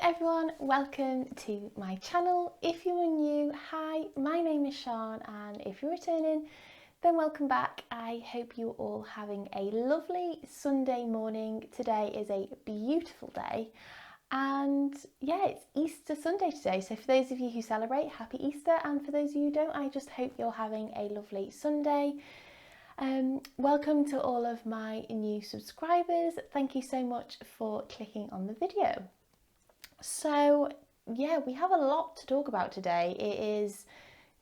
everyone, welcome to my channel. If you are new, hi, my name is Shan, and if you're returning, then welcome back. I hope you're all having a lovely Sunday morning. Today is a beautiful day, and yeah, it's Easter Sunday today. So for those of you who celebrate, happy Easter, and for those of you who don't, I just hope you're having a lovely Sunday. Welcome to all of my new subscribers. Thank you so much for clicking on the video. So yeah, we have a lot to talk about today. It is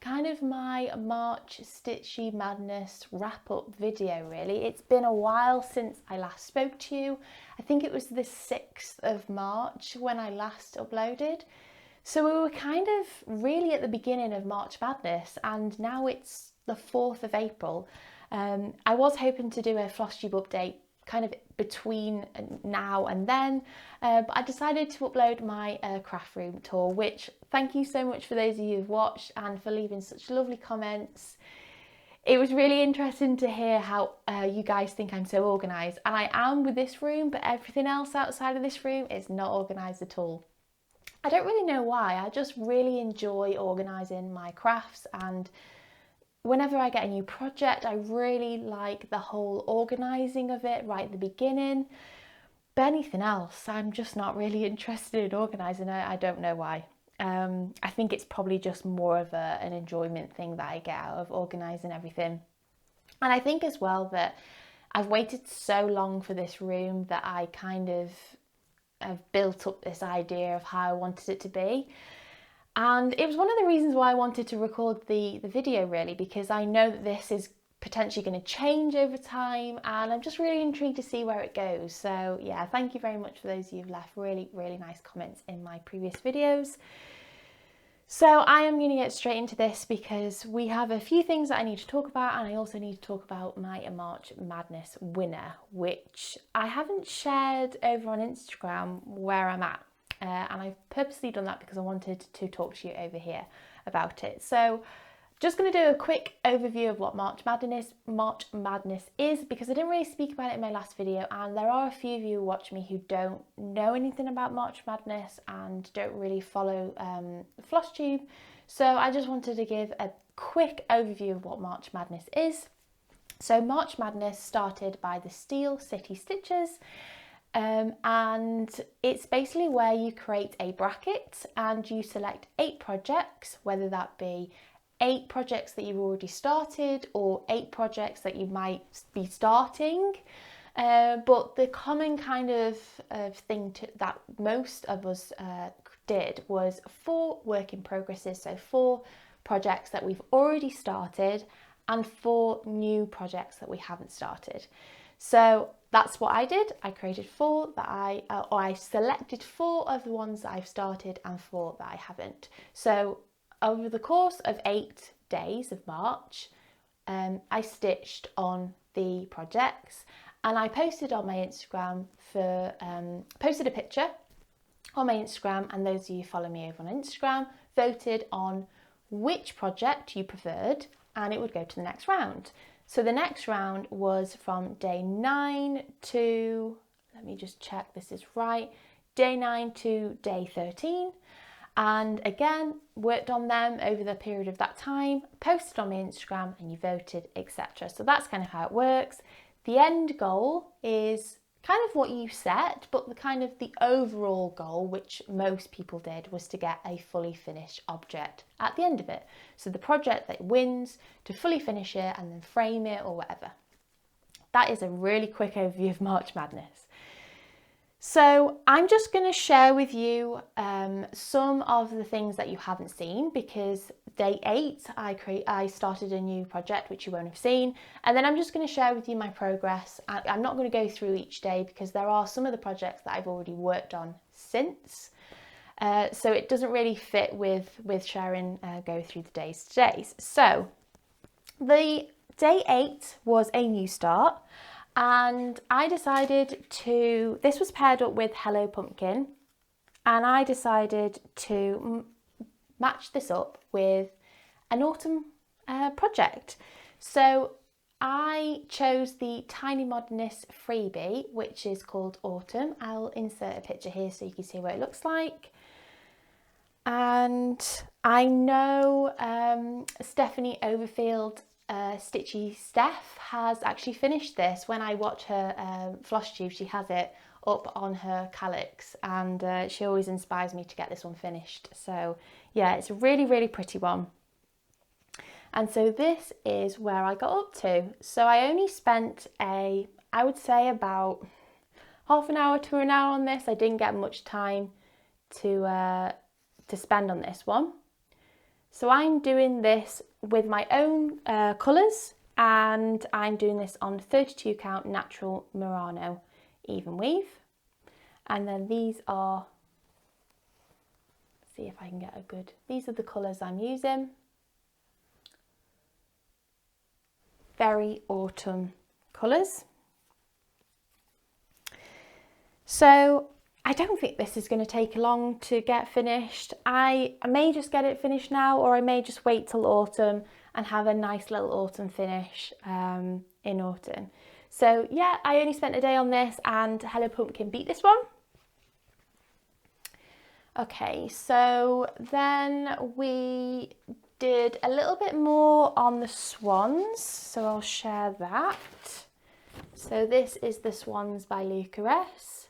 kind of my March Stitchy Madness wrap up video really. It's been a while since I last spoke to you. I think it was the 6th of March when I last uploaded. So we were kind of really at the beginning of March Madness, and now it's the 4th of April. I was hoping to do a Flosstube update kind of between now and then, but I decided to upload my craft room tour, which thank you so much for those of you who've watched and for leaving such lovely comments. It was really interesting to hear how you guys think I'm so organised, and I am with this room, but everything else outside of this room is not organised at all. I don't really know why. I just really enjoy organising my crafts, and whenever I get a new project, I really like the whole organising of it right at the beginning. But anything else, I'm just not really interested in organising it. I don't know why. I think it's probably just more of an enjoyment thing that I get out of organising everything. And I think as well that I've waited so long for this room that I kind of have built up this idea of how I wanted it to be. And it was one of the reasons why I wanted to record the video really, because I know that this is potentially going to change over time, and I'm just really intrigued to see where it goes. So yeah, thank you very much for those of you who've left really nice comments in my previous videos. So I am going to get straight into this because we have a few things that I need to talk about, and I also need to talk about my March Madness winner, which I haven't shared over on Instagram where I'm at. And I've purposely done that because I wanted to talk to you over here about it. So just going to do a quick overview of what March Madness is, because I didn't really speak about it in my last video, and there are a few of you who watch me who don't know anything about March Madness and don't really follow Flosstube. So I just wanted to give a quick overview of what March Madness is. So March Madness started by the Steel City Stitchers. And it's basically where you create a bracket and you select 8 projects, whether that be 8 projects that you've already started or 8 projects that you might be starting. But the common kind of thing that most of us did was 4 work in progresses, so 4 projects that we've already started and 4 new projects that we haven't started. So that's what I did. I created 4 that I selected 4 of the ones that I've started and 4 that I haven't. So over the course of 8 days of March, I stitched on the projects, and I posted on my Instagram posted a picture on my Instagram, and those of you who follow me over on Instagram voted on which project you preferred, and it would go to the next round. So the next round was from day 9 to, let me just check this is right, day 9 to day 13. And again, worked on them over the period of that time, posted on my Instagram, and you voted, etc. So that's kind of how it works. The end goal is kind of what you set, but the overall goal, which most people did, was to get a fully finished object at the end of it. So the project that wins, to fully finish it and then frame it or whatever. That is a really quick overview of March Madness. So I'm just going to share with you some of the things that you haven't seen, because day 8 I started a new project which you won't have seen, and then I'm just going to share with you my progress. I'm not going to go through each day because there are some of the projects that I've already worked on since, so it doesn't really fit with sharing go through the days today. So the day 8 was a new start. And I decided this was paired up with Hello Pumpkin, and I decided to match this up with an autumn project. So I chose the Tiny Modernist freebie, which is called Autumn. I'll insert a picture here so you can see what it looks like. And I know Stephanie Overfield, Stitchy Steph, has actually finished this. When I watch her Flosstube, she has it up on her calyx, and she always inspires me to get this one finished. So yeah, it's a really, really pretty one. And so this is where I got up to. So I only spent I would say about half an hour to an hour on this. I didn't get much time to spend on this one. So I'm doing this with my own colours, and I'm doing this on 32 count natural Murano even weave. And then these are, see if I can get a good, these are the colours I'm using. Very autumn colours. So I don't think this is going to take long to get finished. I may just get it finished now, or I may just wait till autumn and have a nice little autumn finish in autumn. So yeah, I only spent a day on this, and Hello Pumpkin beat this one. Okay, so then we did a little bit more on the swans, so I'll share that. So this is the Swans by Luca S.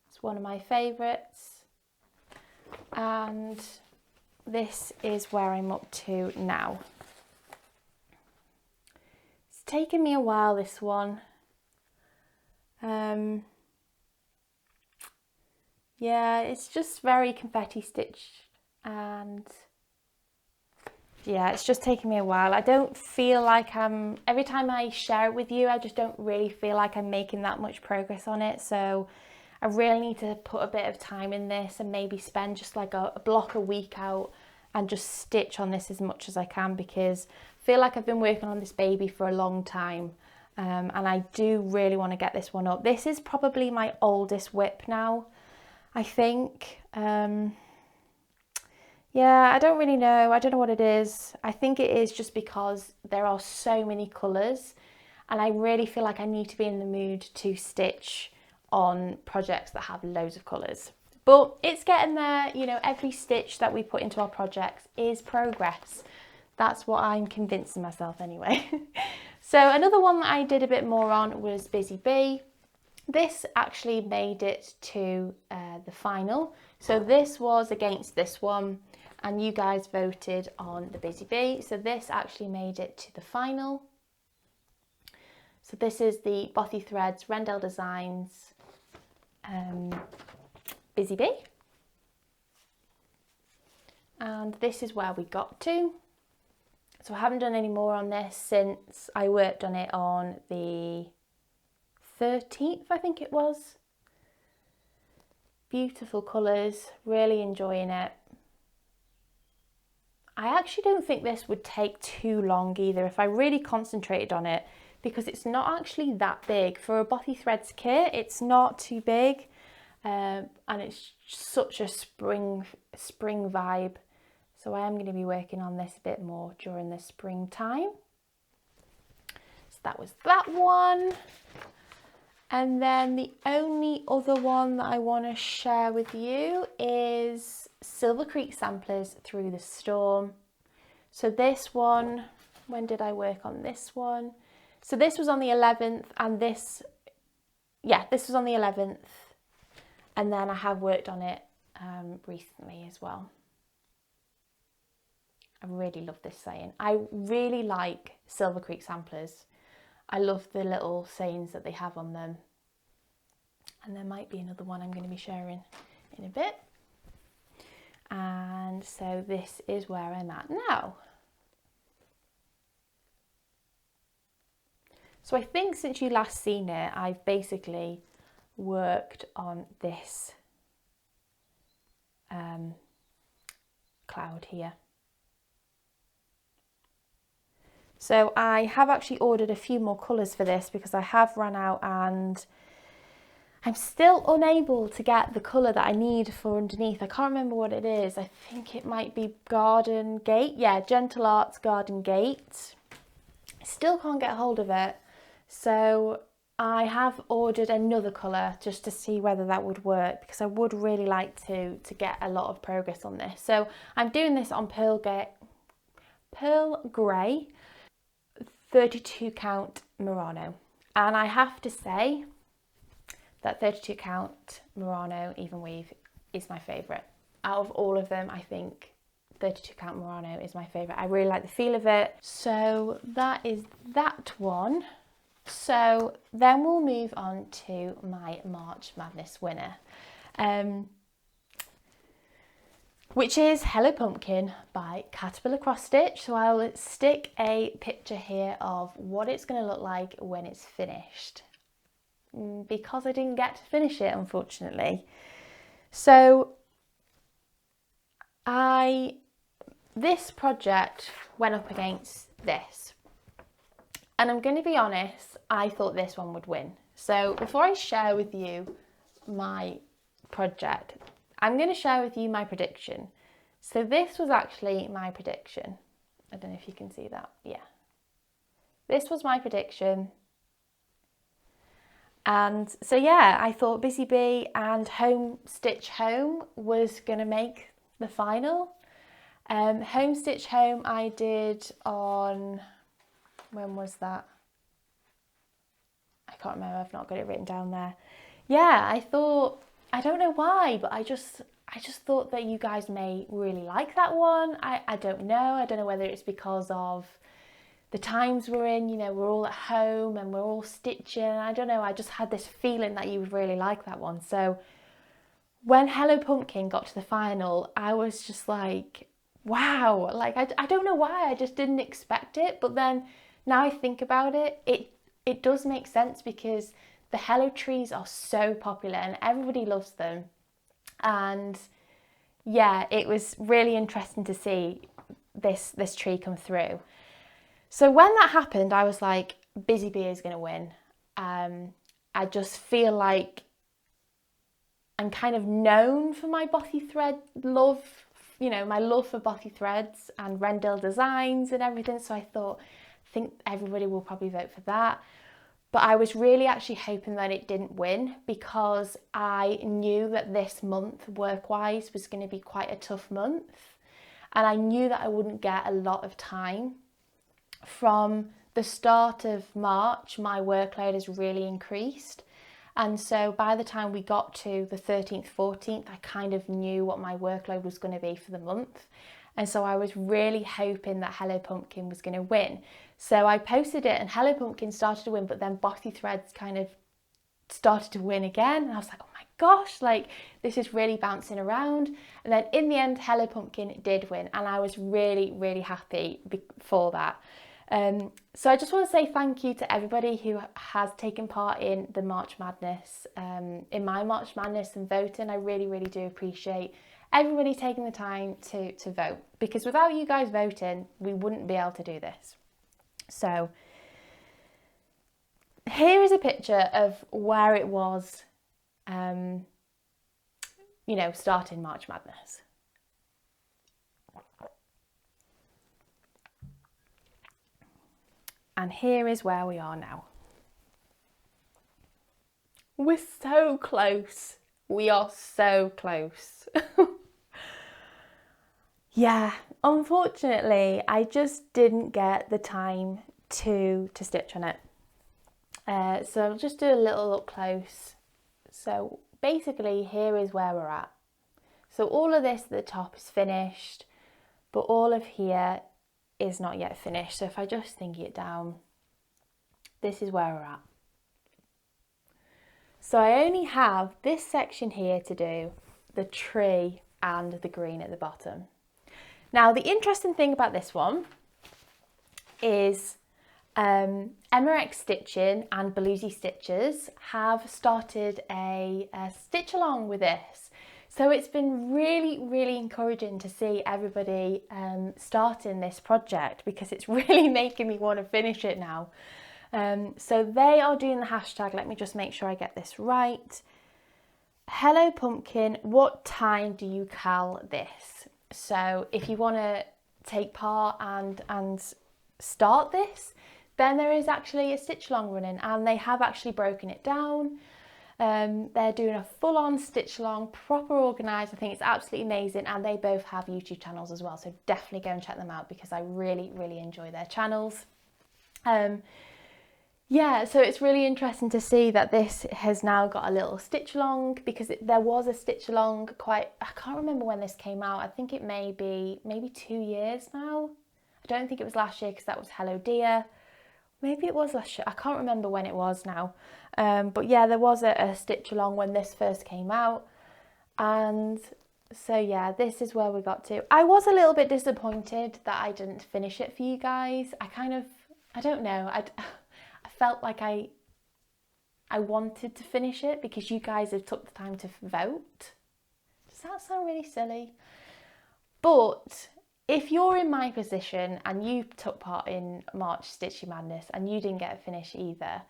It's one of my favourites, and this is where I'm up to now. It's taken me a while, this one. Yeah, it's just very confetti stitched, and yeah, it's just taking me a while. I don't feel like every time I share it with you, I just don't really feel like I'm making that much progress on it. So I really need to put a bit of time in this, and maybe spend just like a block a week out and just stitch on this as much as I can, because I feel like I've been working on this baby for a long time, and I do really want to get this one up. This is probably my oldest WIP now, I think. Yeah, I don't really know. I don't know what it is. I think it is just because there are so many colours, and I really feel like I need to be in the mood to stitch on projects that have loads of colours. But it's getting there. You know, every stitch that we put into our projects is progress. That's what I'm convincing myself anyway. So another one that I did a bit more on was Busy Bee. This actually made it to the final. So this was against this one, and you guys voted on the Busy Bee. So this actually made it to the final. So this is the Bothy Threads Wrendale Designs Busy Bee. And this is where we got to. So I haven't done any more on this since I worked on it on the 13th, I think it was. Beautiful colours, really enjoying it. I actually don't think this would take too long either if I really concentrated on it, because it's not actually that big. For a Bothy Threads kit, it's not too big, and it's such a spring vibe. So I am going to be working on this a bit more during the springtime. So that was that one. And then the only other one that I want to share with you is Silver Creek Samplers Through the Storm. So this one, when did I work on this one? So this was on the 11th, and this was on the 11th. And then I have worked on it recently as well. I really love this saying. I really like Silver Creek Samplers. I love the little sayings that they have on them. And there might be another one I'm going to be sharing in a bit. And so this is where I'm at now. So I think since you last seen it, I've basically worked on this cloud here. So I have actually ordered a few more colours for this because I have run out, and I'm still unable to get the colour that I need for underneath. I can't remember what it is. I think it might be Garden Gate. Yeah, Gentle Arts Garden Gate. I still can't get hold of it. So I have ordered another colour just to see whether that would work, because I would really like to get a lot of progress on this. So I'm doing this on Pearl Grey 32 count Murano, and I have to say that 32 count Murano even weave is my favourite. Out of all of them, I think 32 count Murano is my favourite. I really like the feel of it. So that is that one. So then we'll move on to my March Madness winner, which is Hello Pumpkin by Caterpillar Cross Stitch. So I'll stick a picture here of what it's going to look like when it's finished, because I didn't get to finish it, unfortunately. So this project went up against this, and I'm going to be honest, I thought this one would win. So before I share with you my project, I'm going to share with you my prediction. So this was actually my prediction. I don't know if you can see that. Yeah. This was my prediction. And so yeah, I thought Busy Bee and Home Stitch Home was going to make the final. Home Stitch Home I did on, when was that? I can't remember, I've not got it written down there. Yeah, I thought, I don't know why, but I just thought that you guys may really like that one. I don't know whether it's because of the times we're in, you know, we're all at home and we're all stitching. I don't know, I just had this feeling that you would really like that one. So when Hello Pumpkin got to the final, I was just like, wow, like I don't know why, I just didn't expect it. But then now I think about it, it does make sense, because the Hello trees are so popular and everybody loves them. And yeah, it was really interesting to see this tree come through. So when that happened, I was like, Busy Bee is going to win. I just feel like I'm kind of known for my Bothy thread love, you know, my love for Bothy threads and Wrendale designs and everything. So I think everybody will probably vote for that. But I was really actually hoping that it didn't win, because I knew that this month, work-wise, was going to be quite a tough month. And I knew that I wouldn't get a lot of time. From the start of March, my workload has really increased. And so by the time we got to the 13th, 14th, I kind of knew what my workload was going to be for the month. And so I was really hoping that Hello Pumpkin was going to win. So I posted it and Hello Pumpkin started to win, but then Bothy Threads kind of started to win again. And I was like, oh my gosh, like this is really bouncing around. And then in the end, Hello Pumpkin did win. And I was really, really happy for that. So I just want to say thank you to everybody who has taken part in the March Madness, in my March Madness and voting. I really, really do appreciate everybody taking the time to vote, because without you guys voting, we wouldn't be able to do this. So here is a picture of where it was, you know, starting March Madness. And here is where we are now. We're so close. We are so close. Yeah, unfortunately, I just didn't get the time to stitch on it. So I'll just do a little up close. So basically, here is where we're at. So all of this at the top is finished, but all of here is not yet finished. So if I just thingy it down, this is where we're at. So I only have this section here to do, the tree and the green at the bottom. Now the interesting thing about this one is MRX Stitching and Bluesy Stitchers have started a stitch along with this. So it's been really, really encouraging to see everybody starting this project, because it's really making me want to finish it now. So they are doing the hashtag, let me just make sure I get this right. Hello Pumpkin, what time do you cal this? So if you want to take part and start this, then there is actually a stitch along running, and they have actually broken it down. They're doing a full-on stitch along, proper organised. I think it's absolutely amazing, and they both have YouTube channels as well, so definitely go and check them out because I really, really enjoy their channels. Yeah, so it's really interesting to see that this has now got a little stitch along, because there was a stitch along I can't remember when this came out. I think it may be maybe 2 years now. I don't think it was last year because that was Hello Dear. Maybe it was last year. I can't remember when it was now. But yeah, there was a stitch along when this first came out. And so yeah, this is where we got to. I was a little bit disappointed that I didn't finish it for you guys. I don't know. I felt like I wanted to finish it because you guys have took the time to vote. Does that sound really silly? But if you're in my position and you took part in March Stitchy Madness and you didn't get it finished either,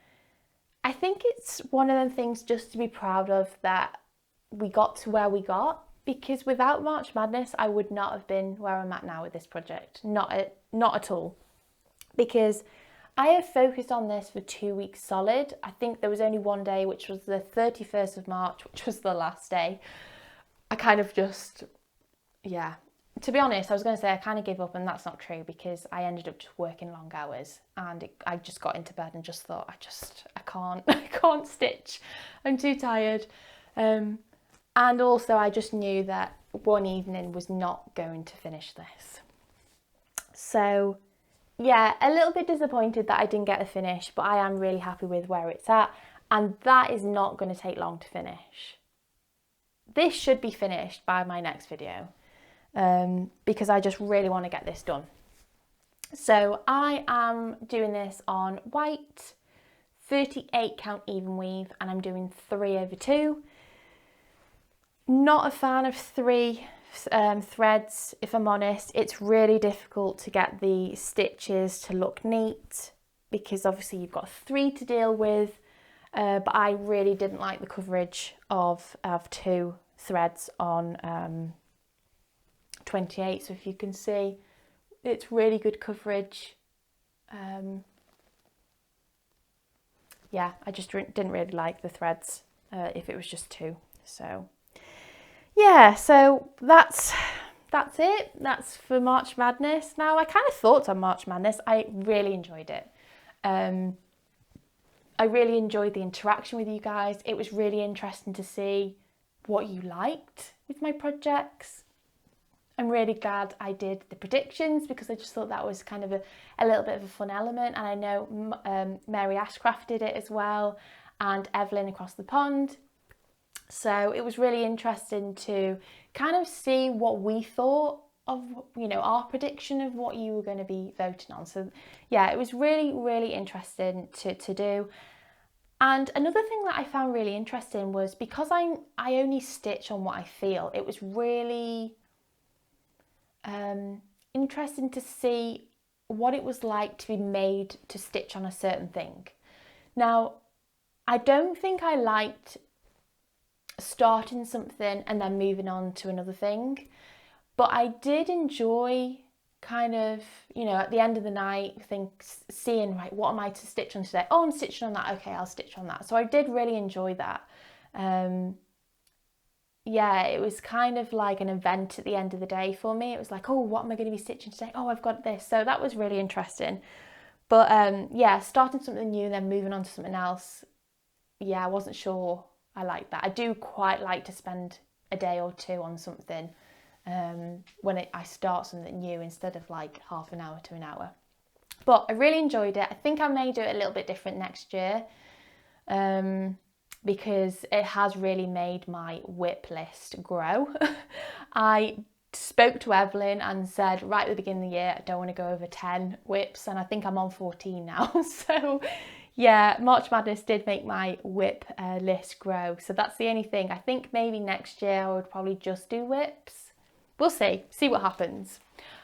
I think it's one of them things just to be proud of, that we got to where we got, because without March Madness I would not have been where I'm at now with this project. Not at all. Because I have focused on this for 2 weeks solid. I think there was only one day, which was the 31st of March, which was the last day. I kind of just, yeah. To be honest, I was going to say I kind of gave up, and that's not true, because I ended up just working long hours, and I just got into bed and just thought, I can't stitch. I'm too tired. And also I just knew that one evening was not going to finish this. So yeah, a little bit disappointed that I didn't get the finish, but I am really happy with where it's at, and that is not going to take long to finish. This should be finished by my next video. Because I just really want to get this done. So I am doing this on white, 38 count even weave, and I'm doing 3/2. Not a fan of 3 threads, if I'm honest. It's really difficult to get the stitches to look neat, because obviously you've got 3 to deal with, but I really didn't like the coverage of 2 threads on 28, so if you can see, it's really good coverage. Yeah, I just didn't really like the threads if it was just 2. So yeah, so that's it. That's for March Madness. Now, I kind of thought on March Madness, I really enjoyed it. I really enjoyed the interaction with you guys. It was really interesting to see what you liked with my projects. I'm really glad I did the predictions, because I just thought that was kind of a little bit of a fun element. And I know Mary Ashcraft did it as well, and Evelyn across the pond. So it was really interesting to kind of see what we thought of, you know, our prediction of what you were going to be voting on. So yeah, it was really, really interesting to do. And another thing that I found really interesting was, because I only stitch on what I feel, it was really interesting to see what it was like to be made to stitch on a certain thing. Now, I don't think I liked starting something and then moving on to another thing, but I did enjoy kind of, you know, at the end of the night, seeing, right, what am I to stitch on today? Oh, I'm stitching on that. Okay, I'll stitch on that. So I did really enjoy that. Yeah, it was kind of like an event at the end of the day for me. It was like, oh, what am I going to be stitching today? Oh, I've got this. So that was really interesting. But yeah, starting something new and then moving on to something else, yeah, I wasn't sure I liked that. I do quite like to spend a day or 2 on something when I start something new, instead of like half an hour to an hour. But I really enjoyed it. I think I may do it a little bit different next year. Because it has really made my WIP list grow. I spoke to Evelyn and said right at the beginning of the year, I don't want to go over 10 WIPs, and I think I'm on 14 now. So yeah, March Madness did make my WIP list grow. So that's the only thing. I think maybe next year I would probably just do WIPs. We'll see what happens.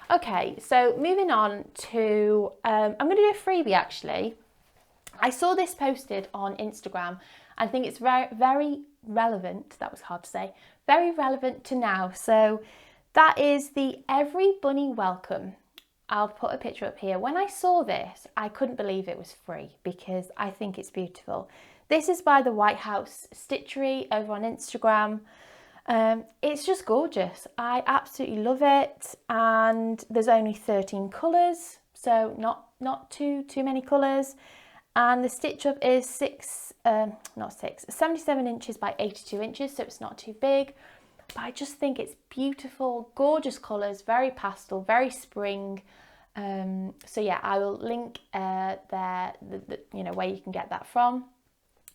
Okay, so moving on to, I'm going to do a freebie actually. I saw this posted on Instagram. I think it's very, very relevant, that was hard to say, very relevant to now. So that is the Every Bunny Welcome. I'll put a picture up here. When I saw this, I couldn't believe it was free because I think it's beautiful. This is by the White House Stitchery over on Instagram. It's just gorgeous. I absolutely love it, and there's only 13 colours, so not too many colours. And the stitch up is 77 inches by 82 inches, so it's not too big. But I just think it's beautiful, gorgeous colours, very pastel, very spring. So yeah, I will link there, where you can get that from.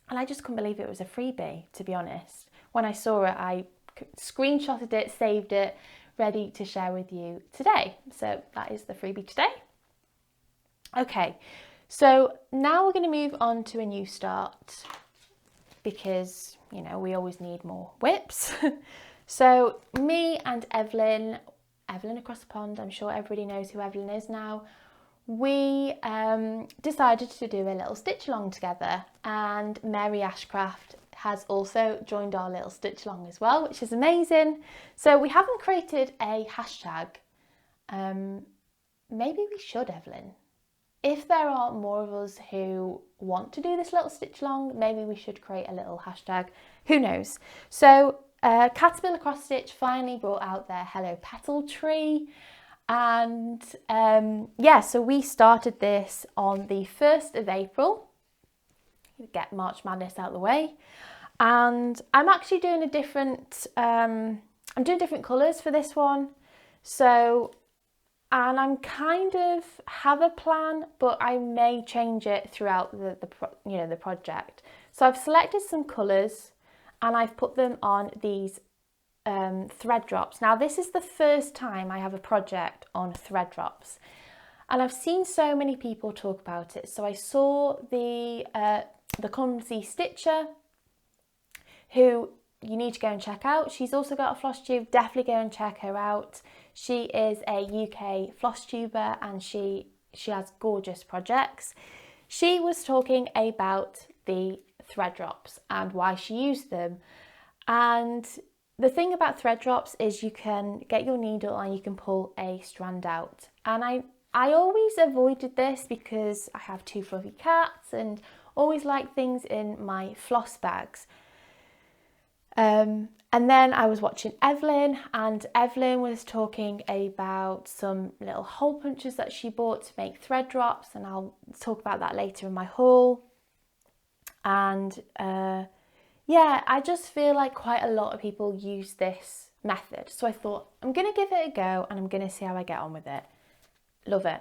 And I just couldn't believe it was a freebie, to be honest. When I saw it, I screenshotted it, saved it, ready to share with you today. So that is the freebie today. Okay, so now we're going to move on to a new start because, we always need more WIPs. So me and Evelyn across the pond, I'm sure everybody knows who Evelyn is now, we decided to do a little stitch along together, and Mary Ashcraft has also joined our little stitch along as well, which is amazing. So we haven't created a hashtag. Maybe we should, Evelyn. If there are more of us who want to do this little stitch along, maybe we should create a little hashtag. Who knows? So Caterpillar Cross Stitch finally brought out their Hello Petal tree, and so we started this on the 1st of April. Get March Madness out of the way, and I'm actually doing a different I'm doing different colours for this one. So, and I'm kind of have a plan, but I may change it throughout the project. So I've selected some colours and I've put them on these thread drops. Now this is the first time I have a project on thread drops, and I've seen so many people talk about it. So I saw the Clumsy Stitcher, who you need to go and check out. She's also got a Flosstube. Definitely go and check her out. She is a UK Flosstuber, and she has gorgeous projects. She was talking about the thread drops and why she used them. And the thing about thread drops is you can get your needle and you can pull a strand out. And I always avoided this because I have 2 fluffy cats and always like things in my floss bags. And then I was watching Evelyn, and Evelyn was talking about some little hole punches that she bought to make thread drops, and I'll talk about that later in my haul. And I just feel like quite a lot of people use this method. So I thought, I'm going to give it a go and I'm going to see how I get on with it. Love it.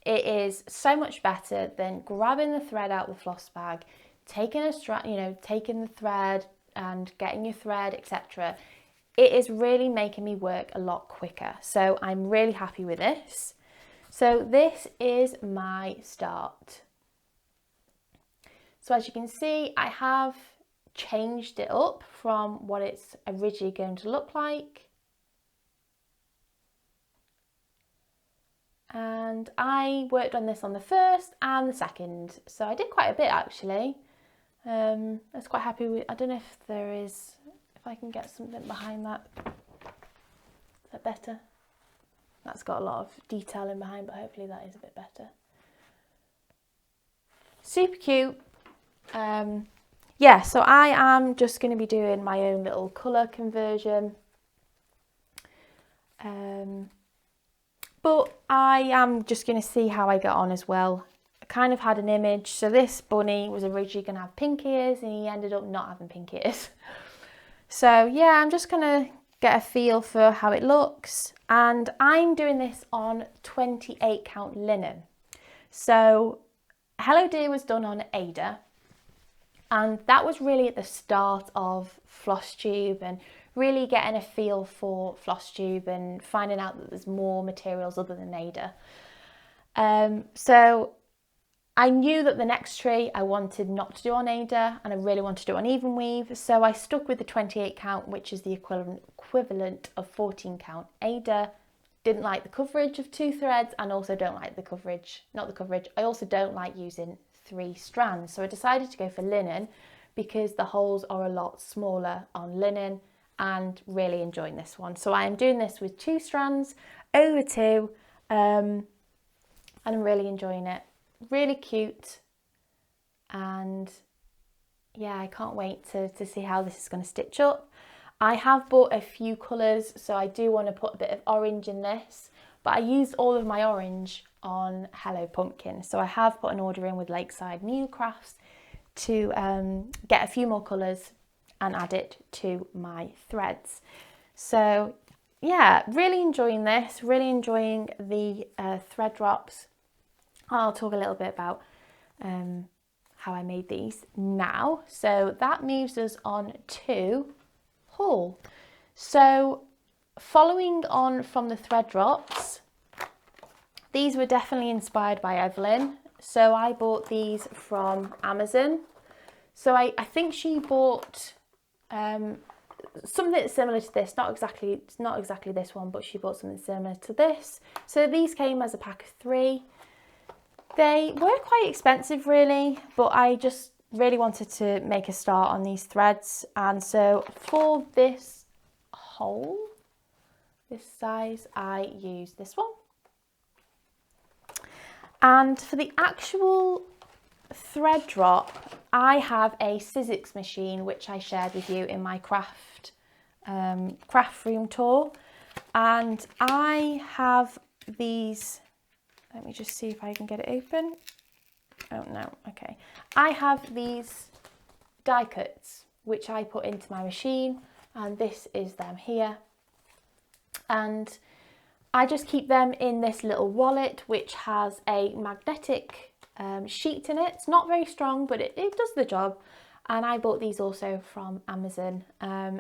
It is so much better than grabbing the thread out of the floss bag, taking the thread and getting your thread, etc. It is really making me work a lot quicker. So I'm really happy with this. So this is my start. So as you can see, I have changed it up from what it's originally going to look like. And I worked on this on the 1st and the 2nd. So I did quite a bit actually. I was quite happy with, I don't know if I can get something behind that. Is that better? That's got a lot of detail in behind, but hopefully that is a bit better. Super cute. So I am just going to be doing my own little colour conversion. But I am just going to see how I get on as well. I kind of had an image. So this bunny was originally going to have pink ears and he ended up not having pink ears. So yeah, I'm just going to get a feel for how it looks. And I'm doing this on 28 count linen. So Hello Dear was done on Ada. And that was really at the start of Flosstube and really getting a feel for Flosstube and finding out that there's more materials other than Ada. So I knew that the next tree I wanted not to do on Ada and I really wanted to do on even weave. So I stuck with the 28 count, which is the equivalent of 14 count Ada. Didn't like the coverage of 2 threads and also don't like I also don't like using 3 strands. So I decided to go for linen because the holes are a lot smaller on linen and really enjoying this one. So I am doing this with 2 strands over 2. and I'm really enjoying it. Really cute, and yeah, I can't wait to see how this is going to stitch up. I have bought a few colours, so I do want to put a bit of orange in this, but I used all of my orange on Hello Pumpkin, so I have put an order in with Lakeside Needlecrafts to get a few more colours and add it to my threads. So yeah, really enjoying this, really enjoying the thread drops. I'll talk a little bit about how I made these now. So that moves us on to haul. So following on from the thread drops, these were definitely inspired by Evelyn. So I bought these from Amazon. So I think she bought something similar to this, it's not exactly this one, but she bought something similar to this. So these came as a pack of 3. They were quite expensive really, but I just really wanted to make a start on these threads, and so for this hole, this size, I used this one. And for the actual thread drop, I have a Sizzix machine, which I shared with you in my craft room tour, and I have these. Let me just see if I can get it open. Oh no, okay. I have these die cuts, which I put into my machine, and this is them here. And I just keep them in this little wallet, which has a magnetic sheet in it. It's not very strong, but it does the job. And I bought these also from Amazon.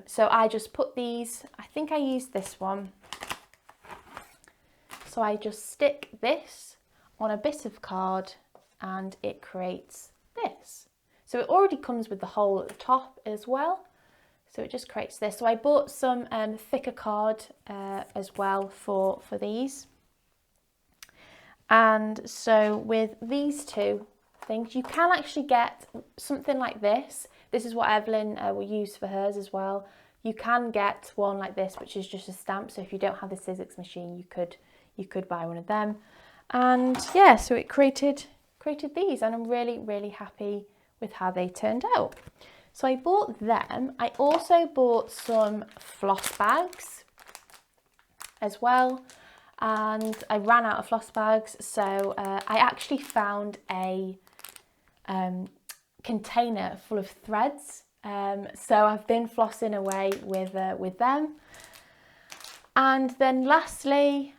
So I just put these, I think I used this one. So I just stick this on a bit of card and it creates this. So it already comes with the hole at the top as well. So it just creates this. So I bought some thicker card as well for these. And so with these two things, you can actually get something like this. This is what Evelyn will use for hers as well. You can get one like this, which is just a stamp. So if you don't have the Sizzix machine, you could buy one of them. And yeah, so it created these, and I'm really, really happy with how they turned out. So I bought them. I also bought some floss bags as well, and I ran out of floss bags, so I actually found a container full of threads. So I've been flossing away with them. And then lastly,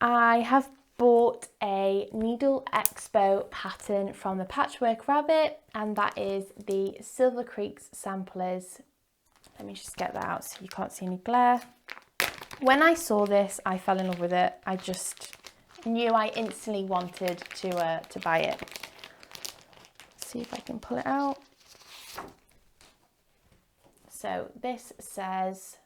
I have bought a Needle Expo pattern from the Patchwork Rabbit, and that is the Silver Creeks samplers. Let me just get that out so you can't see any glare. When I saw this, I fell in love with it. I just knew I instantly wanted to buy it. Let's see if I can pull it out. So this says,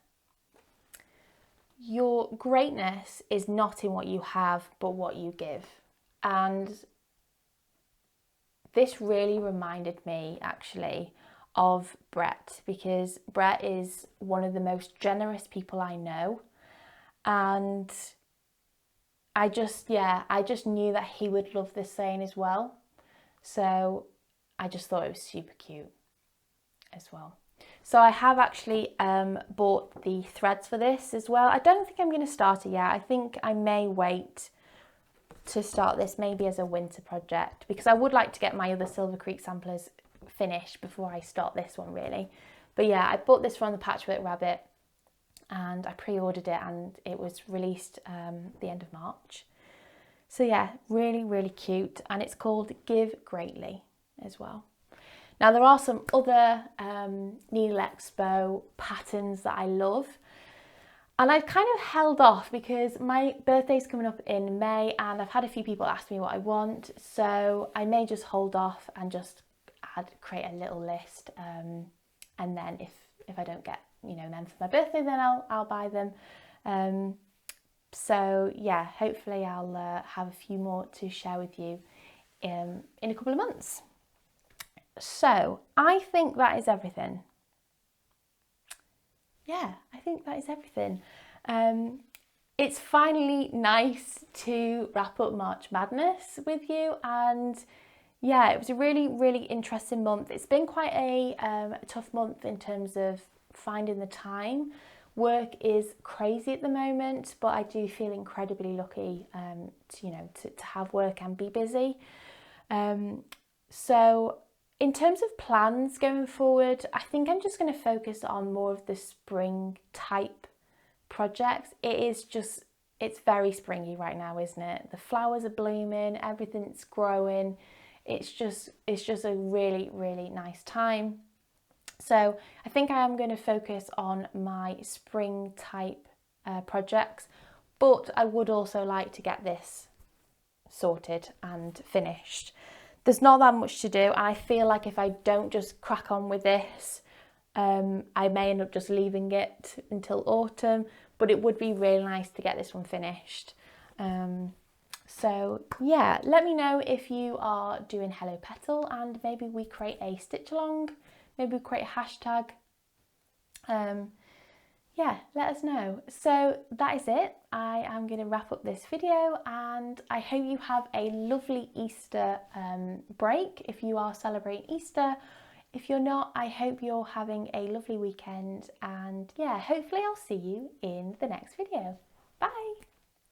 "Your greatness is not in what you have, but what you give." And this really reminded me actually of Brett, because Brett is one of the most generous people I know. And I just knew that he would love this saying as well. So I just thought it was super cute as well. So I have actually bought the threads for this as well. I don't think I'm going to start it yet. I think I may wait to start this maybe as a winter project, because I would like to get my other Silver Creek samplers finished before I start this one really. But yeah, I bought this from the Patchwork Rabbit and I pre-ordered it, and it was released the end of March. So yeah, really, really cute, and it's called Give Greatly as well. Now there are some other Needle Expo patterns that I love, and I've kind of held off because my birthday's coming up in May and I've had a few people ask me what I want, so I may just hold off and just create a little list, and then if I don't get them for my birthday, then I'll buy them. So yeah, hopefully I'll have a few more to share with you in a couple of months. So I think that is everything. Yeah, I think that is everything. it's finally nice to wrap up March Madness with you, and yeah, it was a really, really interesting month. It's been quite a tough month in terms of finding the time. Work is crazy at the moment, but I do feel incredibly lucky to have work and be busy. So in terms of plans going forward, I think I'm just going to focus on more of the spring type projects. It's very springy right now, isn't it? The flowers are blooming, everything's growing. It's just a really, really nice time. So I think I am going to focus on my spring type projects, but I would also like to get this sorted and finished. There's not that much to do, and I feel like if I don't just crack on with this, I may end up just leaving it until autumn, but it would be really nice to get this one finished. So yeah, let me know if you are doing Hello Petal, and maybe we create a stitch along, maybe we create a hashtag. Yeah, let us know. So that is it. I am going to wrap up this video, and I hope you have a lovely Easter break if you are celebrating Easter. If you're not, I hope you're having a lovely weekend, and yeah, hopefully I'll see you in the next video. Bye!